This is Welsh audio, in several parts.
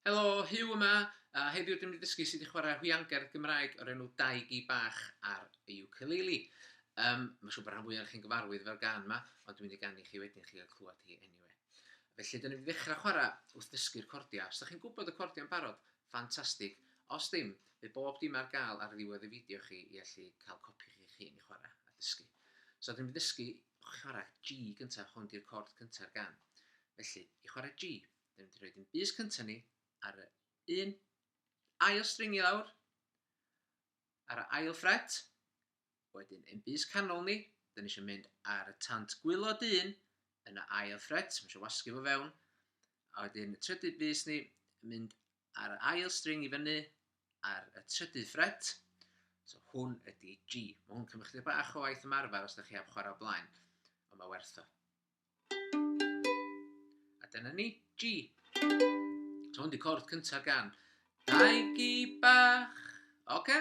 Helo, Hugh yma. Heddiw dwi'n mynd i ddysgu sut i chwarae hwiangerd Gymraeg o'r enw Dau Gi Bach ar y ukulele. Mae'n siŵr bod rhan fwyaf chi'n gyfarwydd fel gan yma, ond dwi'n mynd i ganu chi wedyn chi gael clywed hi anyway. Felly, dyn ni'n ddechrau chwarae wrth ddysgu'r cordia. Os ydych chi'n gwybod y cordia yn barod, ffantastig. Os dim, bydd bob dim ar gael ar ddiwedd y fideo chi i allu cael copi chi'ch hun i chwarae a dysgu. So, dwi'n mynd i ddysgu chwarae G gyntaf, hwn di'r cord cyntaf gan. Felly, i chwarae G, dwi'n mynd i roi'n bys cyntaf ni ar y un ail string i lawr, ar y ail ffret, wedyn yn bys canol ni, dyn ni eisiau mynd ar y tant gwylod un yn y ail ffret, mae eisiau wasgu fo fewn, a wedyn y trydydd bys ni, mynd ar y ail string i fyny ar y trydydd ffret, so hwn ydy G. Mae hwn cymryd chydig bach o waith ymarfer os ydych chi heb chwarae o blaen, ond mae werth o. A dyna ni, G. So hwn di cord cyntaf gan Dau Gi Bach. Oce?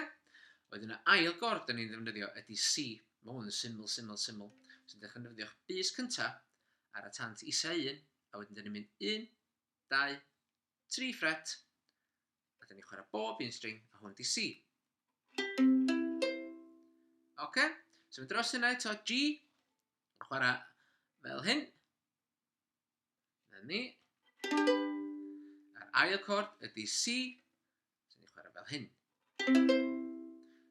Wedyn y ail gord da ni'n ddefnyddio ydy C. Mae hwn yn syml. So ydych chi'n ddefnyddio'ch bys cyntaf ar y tant isa 1, a wedyn da ni'n mynd 1, 2, 3 ffret, a da ni'n chwarae bob un string, a hwn di C. Oce? So mynd dros yna eto G, chwarae fel hyn. Dyna ni. A'r ail cord ydy C, so ni'n chwarae fel hyn.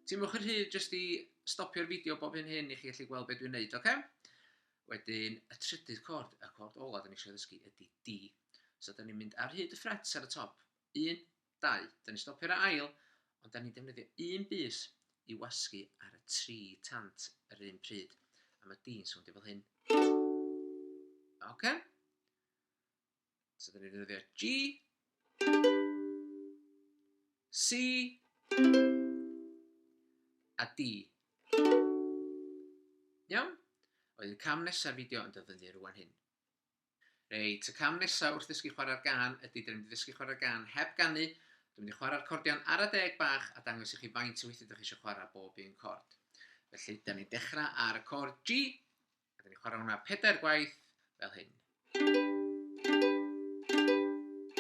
Teimwch yr hyd jyst i stopio'r fideo bob hyn i chi allu gweld beth dwi'n neud, oce? Wedyn, y trydydd cord, y cord ola da ni eisiau ddysgu ydy D. So, da ni'n mynd ar hyd y frets ar y top. 1, 2. Da ni'n stopio'r ail, ond da ni'n defnyddio un bys i wasgu ar y 3 tant yr un pryd. A mae D'n swndio fel hyn. Oce? So, da ni'n defnyddio G, C, a D. Iawn? Wedyn cam nesaf fideo yn defnyddio rwan hyn. Reit, y cam nesaf wrth ddysgu chwarae'r gân ydy dyn ni'n ddysgu chwarae'r gân heb ganu. Dwi'n mynd i chwarae'r cordion ar y deg bach a dangos i chi faint o weithiau ydych chi eisiau chwarae bob un cord. Felly, da ni'n dechrau ar y cord G, a da ni'n chwarae hwnna 4 gwaith fel hyn.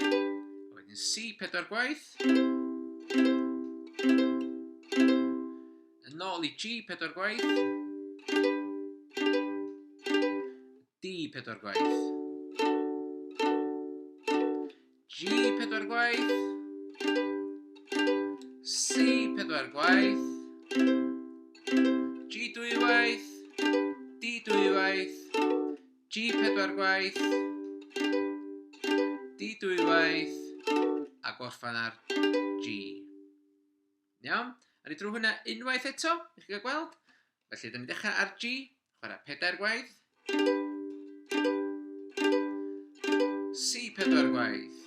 A wedyn C 4 gwaith. Yn ôl i G 4 gwaith. D 4 gwaith. G 4 gwaith. C 4 gwaith. G 2 gwaith. D 2 gwaith. G 4 gwaith. D 2 gwaith. A gorffan ar G. Iawn? A ni drwy hwnna unwaith eto, i chi gael gweld. Felly, da ni'n dechrau ar G, chwarae 4 gwaith. C 4 gwaith.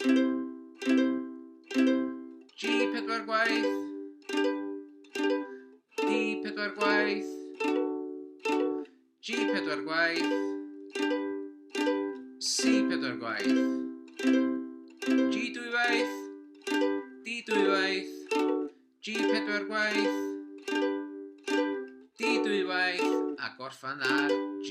G 4 gwaith. D 4 gwaith. G 4 gwaith. C 4 gwaith. G 2 gwaith. D 2 gwaith. G 4 gwaith. D 2 gwaith. A gorffan ar G.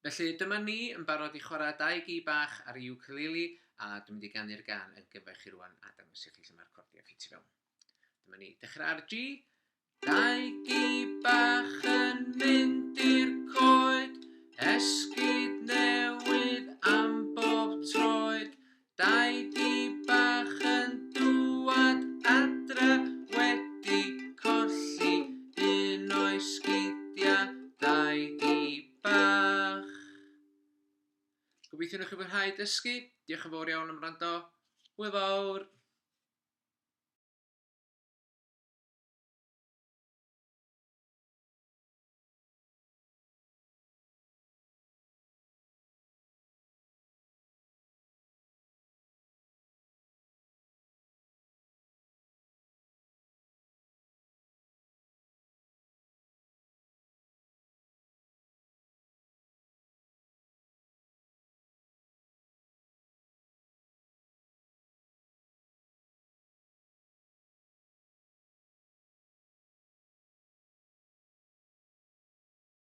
Felly dyma ni yn barod i chwarae Dau Gi Bach ar y ukulele, a dwi'n mynd i ganu'r gân yn gyfer chi rwan a dangos i chi lle mae'r cordiau ffitio fewn. Dyma ni, dechrau ar G. Dau Gi Bach yn mynd i'r coed, esgid newydd am bob troed. Dau Gi Bach yn dŵad adre, wedi colli un o'i sgidiau. Dau Gi Bach. Gobeithio wnewch chi fwynhau dysgu. Diolch yn fawr iawn am wrando. Hwyl fawr.